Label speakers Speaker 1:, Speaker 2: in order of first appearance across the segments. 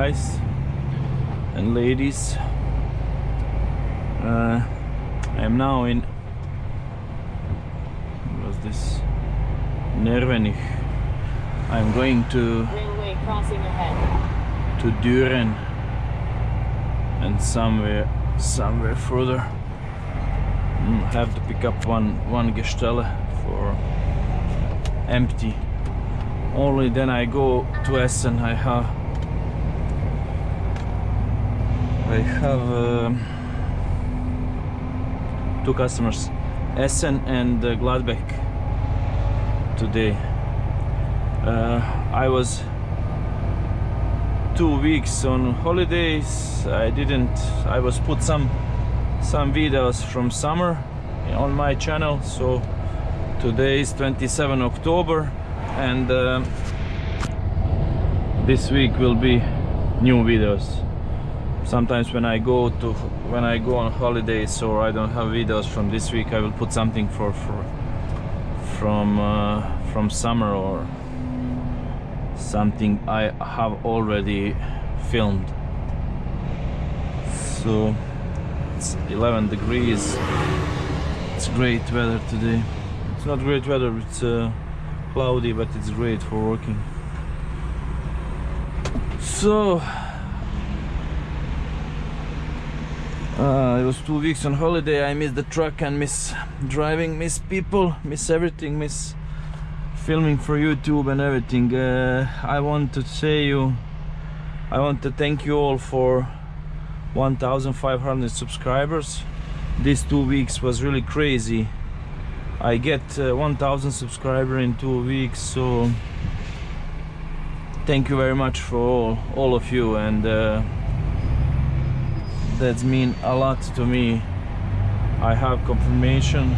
Speaker 1: guys and ladies. I am now in, what was this? Nervenich. I'm going to
Speaker 2: railway crossing ahead.
Speaker 1: To Düren and somewhere further. Have to pick up one Gestelle for empty. Only then I go to Essen. I have two customers, Essen and Gladbeck today. I was 2 weeks on holidays. I was put some videos from summer on my channel. So today is 27 October and this week will be new videos. Sometimes when I go on holidays or I don't have videos from this week, I will put something from summer or something I have already filmed. So it's 11 degrees. It's great weather today. It's not great weather, it's cloudy, but it's great for working. So it was 2 weeks on holiday. I miss the truck and miss driving, miss people, miss everything, miss filming for YouTube and everything. I want to thank you all for 1,500 subscribers. These 2 weeks was really crazy. I get 1,000 subscribers in 2 weeks, so thank you very much for all of you, and that's mean a lot to me. I have confirmation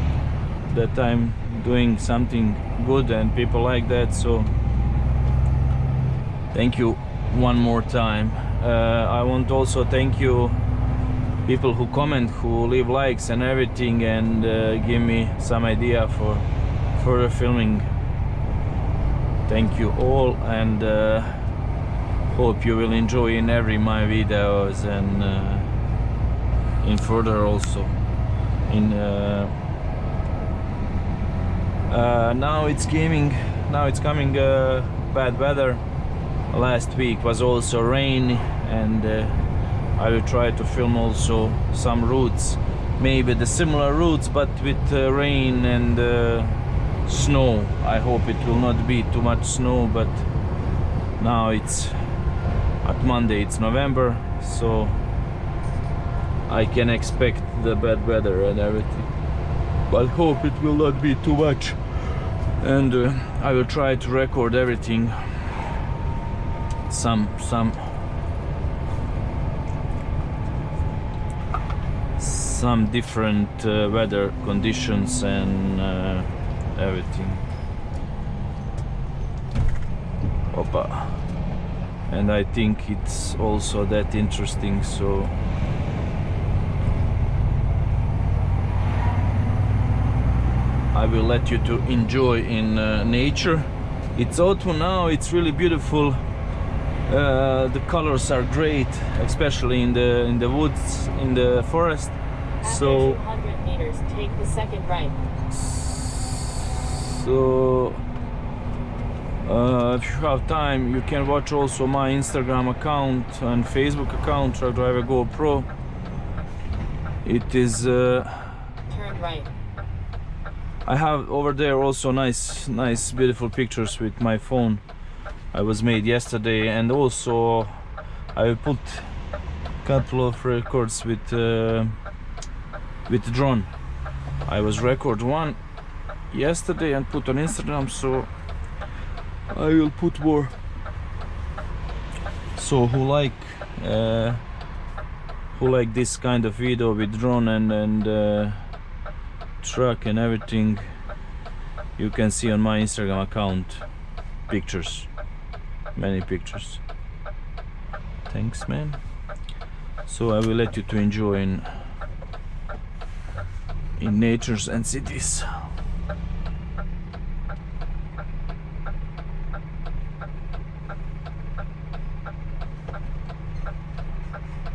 Speaker 1: that I'm doing something good and people like that, so thank you one more time. I want also thank you people who comment, who leave likes and everything, and give me some idea for further filming. Thank you all, and hope you will enjoy in every my videos and in further also in now it's coming bad weather. Last week was also rain, and I will try to film also some routes, maybe the similar routes, but with rain and snow. I hope it will not be too much snow, but now it's at Monday, it's November, so I can expect the bad weather and everything, but hope it will not be too much. And I will try to record everything, some different weather conditions and everything. Opa. And I think it's also that interesting, so I will let you to enjoy in nature. It's autumn now, it's really beautiful. The colors are great, especially in the woods, in the forest. So
Speaker 2: 200 meters, take the second right.
Speaker 1: So if you have time, you can watch also my Instagram account and Facebook account, Truck Driver GoPro. It is
Speaker 2: turn right.
Speaker 1: I have over there also nice beautiful pictures with my phone. I was made yesterday, and also I put a couple of records with drone. I was record one yesterday and put on Instagram, so I will put more. So who like this kind of video with drone and truck and everything, you can see on my Instagram account pictures, many pictures. Thanks, man. So I will let you to enjoy in natures and cities.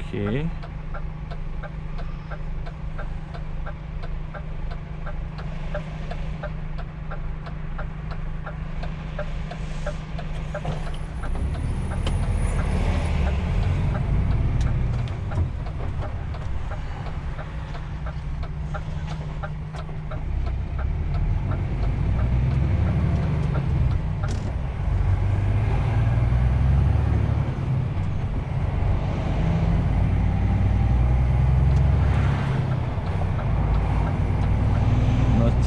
Speaker 1: Okay.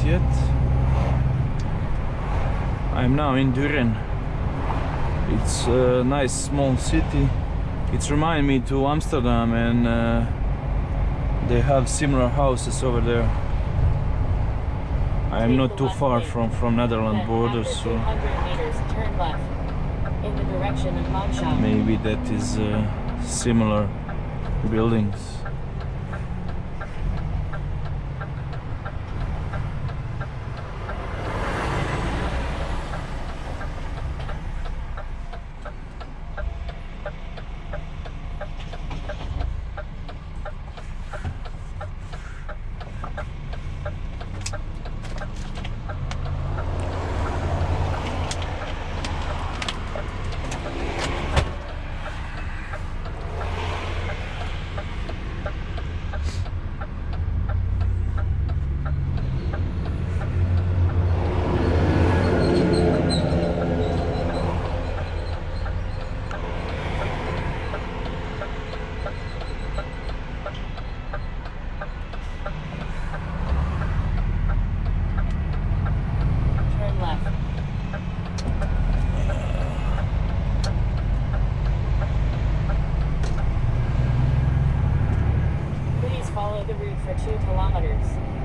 Speaker 1: Yet. I'm now in Düren. It's a nice small city. It's remind me to Amsterdam, and they have similar houses over there. I am not too far from Netherlands border, so
Speaker 2: 200 meters, turn left in the direction of Manshaft.
Speaker 1: maybe that is similar buildings.
Speaker 2: Follow the route for 2 kilometers.